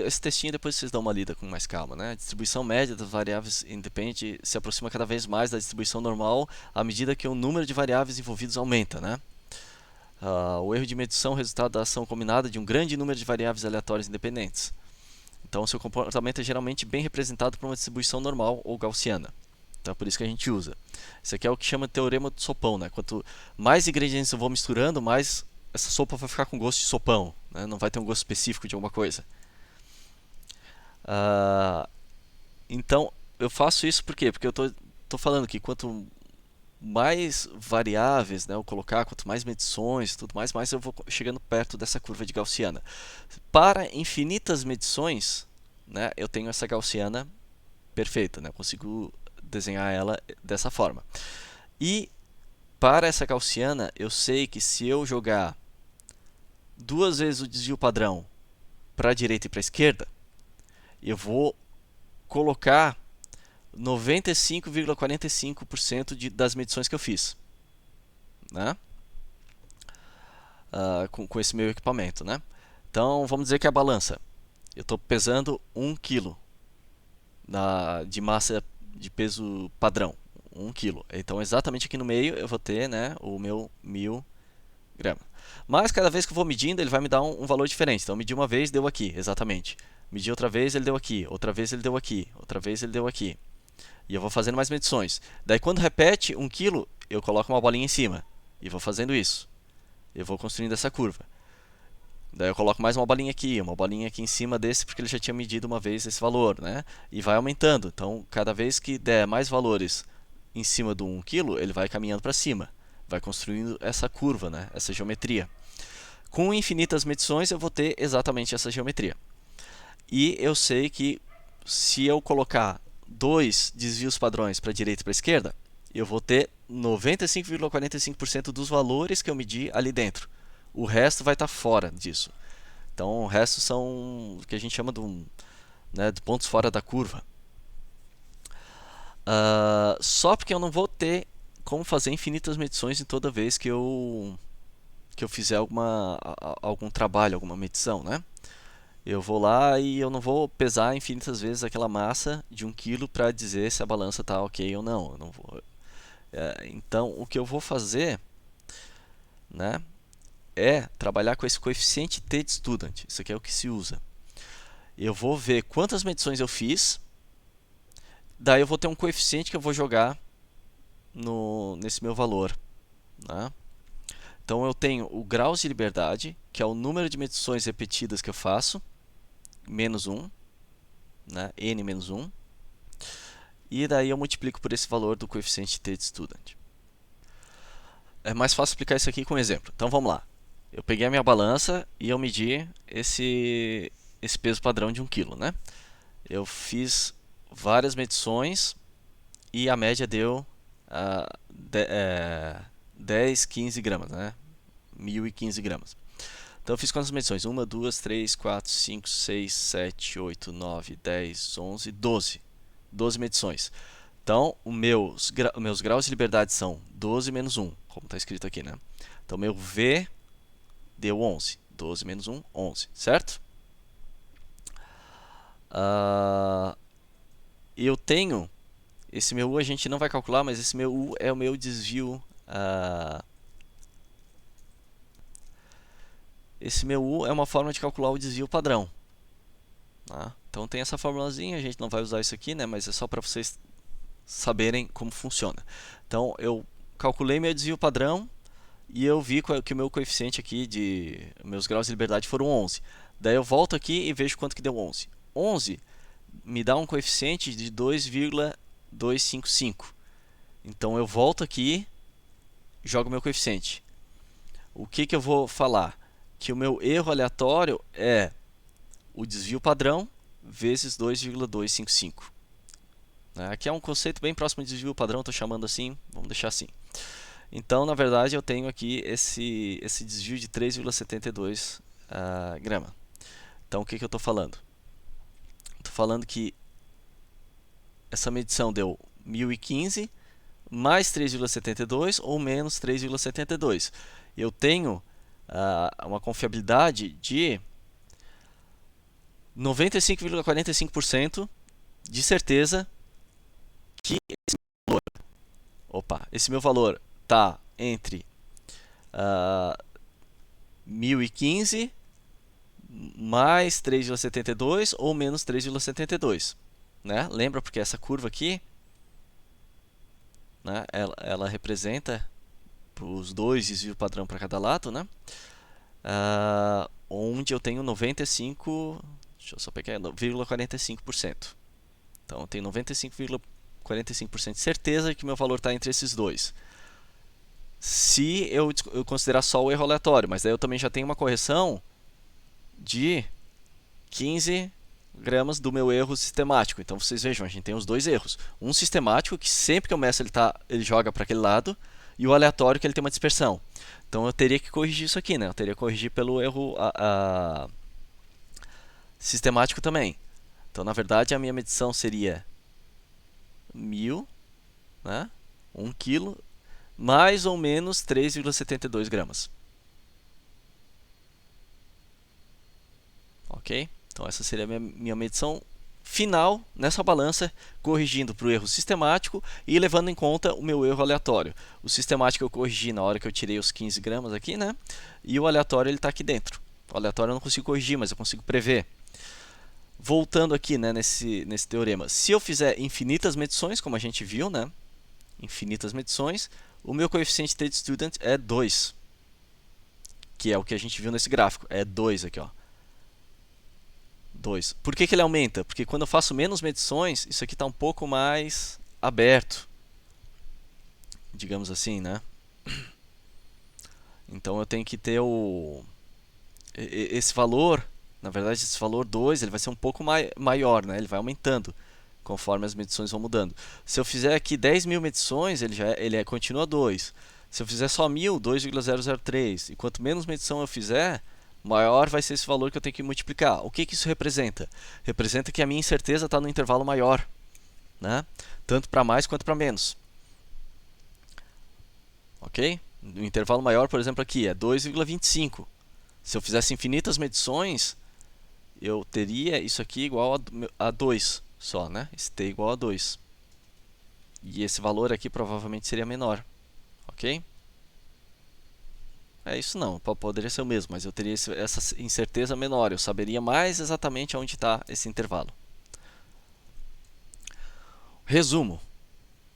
Esse textinho depois vocês dão uma lida com mais calma, né? A distribuição média das variáveis independente se aproxima cada vez mais da distribuição normal à medida que o número de variáveis envolvidos aumenta, né? O erro de medição é o resultado da ação combinada de um grande número de variáveis aleatórias independentes. Então, o seu comportamento é geralmente bem representado por uma distribuição normal ou gaussiana. Então, é por isso que a gente usa. Isso aqui é o que chama de teorema do sopão, né? Quanto mais ingredientes eu vou misturando, mais essa sopa vai ficar com gosto de sopão, né? Não vai ter um gosto específico de alguma coisa. Então, eu faço isso por quê? Porque eu tô falando que quanto mais variáveis, né, eu colocar, quanto mais medições, tudo mais eu vou chegando perto dessa curva de gaussiana. Para infinitas medições, né, eu tenho essa gaussiana perfeita, né, eu consigo desenhar ela dessa forma. E para essa gaussiana, eu sei que se eu jogar 2 vezes o desvio padrão para a direita e para a esquerda, eu vou colocar 95,45% das medições que eu fiz, né? Com esse meu equipamento, né? Então, vamos dizer que a balança, eu estou pesando 1 kg de massa de peso padrão, 1 kg. Então, exatamente aqui no meio eu vou ter, né, o meu 1000 gramas. Mas cada vez que eu vou medindo, ele vai me dar um valor diferente. Então, medi uma vez, deu aqui, exatamente. Medi outra vez, ele deu aqui. Outra vez, ele deu aqui. Outra vez, ele deu aqui. E eu vou fazendo mais medições. Daí, quando repete 1 kg, eu coloco uma bolinha em cima. E vou fazendo isso. Eu vou construindo essa curva. Daí eu coloco mais uma bolinha aqui em cima desse, porque ele já tinha medido uma vez esse valor, né? E vai aumentando. Então, cada vez que der mais valores em cima do 1 kg, ele vai caminhando para cima. Vai construindo essa curva, né? Essa geometria. Com infinitas medições, eu vou ter exatamente essa geometria. E eu sei que se eu colocar dois desvios padrões para a direita e para a esquerda, eu vou ter 95,45% dos valores que eu medi ali dentro. O resto vai estar fora disso. Então, o resto são o que a gente chama de pontos fora da curva. Só porque eu não vou ter como fazer infinitas medições em toda vez que eu fizer algum trabalho, alguma medição, né? Eu vou lá e eu não vou pesar infinitas vezes aquela massa de 1 kg para dizer se a balança está ok ou não. Eu não vou. Então, o que eu vou fazer, né, é trabalhar com esse coeficiente T de student. Isso aqui é o que se usa. Eu vou ver quantas medições eu fiz, daí eu vou ter um coeficiente que eu vou jogar nesse meu valor, né? Então eu tenho o graus de liberdade, que é o número de medições repetidas que eu faço, menos 1, né? N menos 1. E daí eu multiplico por esse valor do coeficiente T de student. É mais fácil explicar isso aqui com um exemplo. Então vamos lá. Eu peguei a minha balança e eu medi esse peso padrão de 1 kg, né? Eu fiz várias medições e a média deu 10, 15 gramas, né? 1015 gramas. Então eu fiz quantas medições? 1, 2, 3, 4, 5, 6, 7, 8, 9, 10, 11, 12. 12 medições. Então, meus graus de liberdade são 12 menos 1, como está escrito aqui, né? Então, meu V deu 11. 12 menos 1, 11, certo? Eu tenho, esse meu U a gente não vai calcular, mas esse meu U é o meu desvio. Esse meu U é uma forma de calcular o desvio padrão. Tá? Então, tem essa formulazinha, a gente não vai usar isso aqui, né? Mas é só para vocês saberem como funciona. Então, eu calculei meu desvio padrão e eu vi que o meu coeficiente aqui de meus graus de liberdade foram 11. Daí eu volto aqui e vejo quanto que deu 11. 11 me dá um coeficiente de 2,255. Então eu volto aqui e jogo meu coeficiente. O que eu vou falar? Que o meu erro aleatório é o desvio padrão vezes 2,255. Aqui é um conceito bem próximo de desvio padrão, estou chamando assim, vamos deixar assim. Então, na verdade, eu tenho aqui esse desvio de 3,72 grama. Então, o que eu estou falando? Estou falando que essa medição deu 1015 mais 3,72 ou menos 3,72. Eu tenho uma confiabilidade de 95,45% de certeza que esse meu valor está entre 1015 mais 3,72 ou menos 3,72. Né? Lembra, porque essa curva aqui, né, ela representa os dois desvios padrão para cada lado, né? Onde eu tenho 95, deixa eu só pegar, 0,45%. Então eu tenho 95,45% de certeza que meu valor está entre esses dois. Se eu considerar só o erro aleatório, mas daí eu também já tenho uma correção de 15 gramas do meu erro sistemático. Então vocês vejam, a gente tem os dois erros. Um sistemático, que sempre que eu meço ele joga para aquele lado, e o aleatório, que ele tem uma dispersão. Então eu teria que corrigir isso aqui, né? Eu teria que corrigir pelo erro sistemático também. Então, na verdade, a minha medição seria 1000, né? 1 quilo, mais ou menos 3,72 gramas. Ok? Então essa seria a minha medição final nessa balança, corrigindo para o erro sistemático e levando em conta o meu erro aleatório. O sistemático eu corrigi na hora que eu tirei os 15 gramas aqui, né? E o aleatório ele está aqui dentro. O aleatório eu não consigo corrigir, mas eu consigo prever. Voltando aqui, né, nesse teorema, se eu fizer infinitas medições, como a gente viu, né? Infinitas medições, o meu coeficiente t de student é 2, que é o que a gente viu nesse gráfico, é 2 aqui, ó. 2. Por que ele aumenta? Porque quando eu faço menos medições, isso aqui está um pouco mais aberto, digamos assim, né? Então eu tenho que ter esse valor, na verdade esse valor 2, ele vai ser um pouco maior, né? Ele vai aumentando conforme as medições vão mudando. Se eu fizer aqui 10.000 medições, ele continua 2. Se eu fizer só 1.000, 2,003. E quanto menos medição eu fizer, maior vai ser esse valor que eu tenho que multiplicar. O que isso representa? Representa que a minha incerteza está no intervalo maior, né? Tanto para mais quanto para menos. Ok? O intervalo maior, por exemplo, aqui é 2,25. Se eu fizesse infinitas medições, eu teria isso aqui igual a 2 só, né? Esse t igual a 2. E esse valor aqui provavelmente seria menor. Ok? É isso não, poderia ser o mesmo, mas eu teria essa incerteza menor, eu saberia mais exatamente onde está esse intervalo. Resumo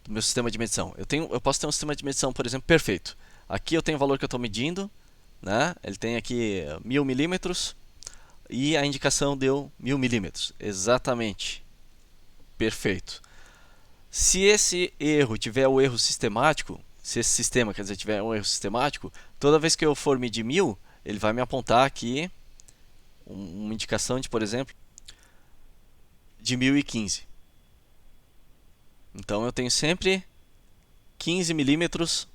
do meu sistema de medição. Eu posso ter um sistema de medição, por exemplo, perfeito. Aqui eu tenho o valor que eu estou medindo, né? Ele tem aqui 1000 milímetros e a indicação deu 1000 milímetros. Exatamente. Perfeito. Se esse erro tiver o erro sistemático, se esse sistema, quer dizer, tiver um erro sistemático, toda vez que eu for medir 1000, ele vai me apontar aqui uma indicação de, por exemplo, de 1015. Então eu tenho sempre 15 milímetros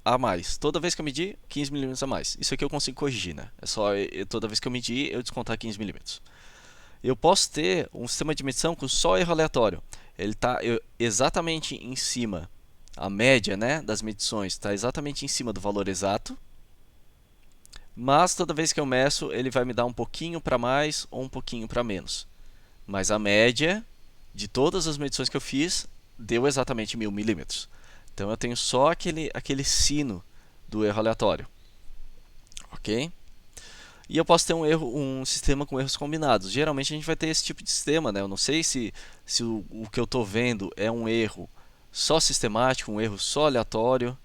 a mais. Toda vez que eu medir, 15 milímetros a mais. Isso aqui eu consigo corrigir, né? É só toda vez que eu medir, eu descontar 15 milímetros. Eu posso ter um sistema de medição com só erro aleatório. Ele está exatamente em cima, a média, né, das medições está exatamente em cima do valor exato, mas toda vez que eu meço, ele vai me dar um pouquinho para mais ou um pouquinho para menos. Mas a média de todas as medições que eu fiz deu exatamente 1000 milímetros. Então eu tenho só aquele sino do erro aleatório. Ok? E eu posso ter um sistema com erros combinados. Geralmente a gente vai ter esse tipo de sistema, né? Eu não sei se o que eu estou vendo é um erro só sistemático, um erro só aleatório.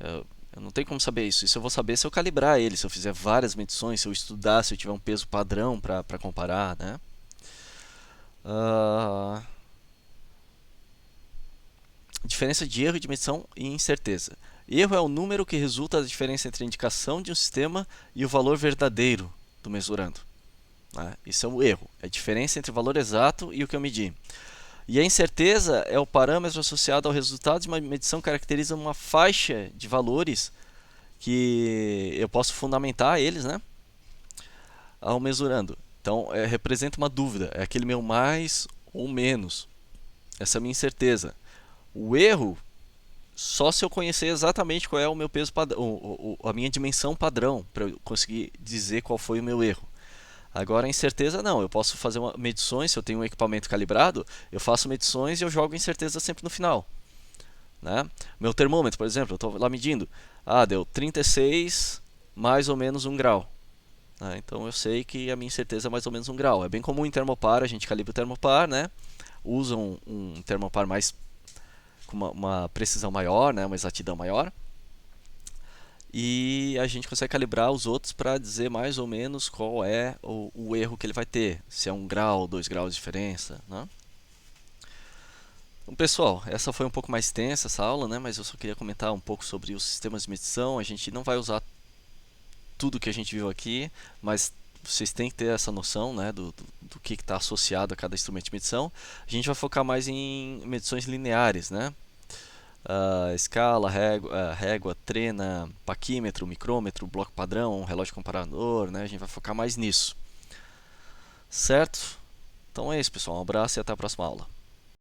Eu não tenho como saber isso. Isso eu vou saber se eu calibrar ele, se eu fizer várias medições, se eu estudar, se eu tiver um peso padrão para comparar, né? Diferença de erro de medição e incerteza. Erro é o número que resulta da diferença entre a indicação de um sistema e o valor verdadeiro do mesurando. Isso é o erro, é a diferença entre o valor exato e o que eu medi. E a incerteza é o parâmetro associado ao resultado de uma medição que caracteriza uma faixa de valores que eu posso fundamentar eles, né, ao mesurando. Então, representa uma dúvida, é aquele meu mais ou menos. Essa é a minha incerteza. O erro, só se eu conhecer exatamente qual é o meu peso padrão, a minha dimensão padrão, para eu conseguir dizer qual foi o meu erro. Agora a incerteza não, eu posso fazer medições, se eu tenho um equipamento calibrado, eu faço medições e eu jogo a incerteza sempre no final. Né? Meu termômetro, por exemplo, eu estou lá medindo, deu 36 mais ou menos 1 grau. Então eu sei que a minha incerteza é mais ou menos 1 grau. É bem comum em termopar, a gente calibra o termopar, né? Usa um termopar mais com uma precisão maior, né? Uma exatidão maior. E a gente consegue calibrar os outros para dizer mais ou menos qual é o erro que ele vai ter. Se é 1 grau, 2 graus de diferença, né? Então, pessoal, essa foi um pouco mais extensa essa aula, né? Mas eu só queria comentar um pouco sobre os sistemas de medição. A gente não vai usar tudo que a gente viu aqui, mas vocês têm que ter essa noção, né, do que está associado a cada instrumento de medição. A gente vai focar mais em medições lineares, né? Escala, régua, trena, paquímetro, micrômetro, bloco padrão, relógio comparador, né? A gente vai focar mais nisso. Certo? Então é isso, pessoal. Um abraço e até a próxima aula.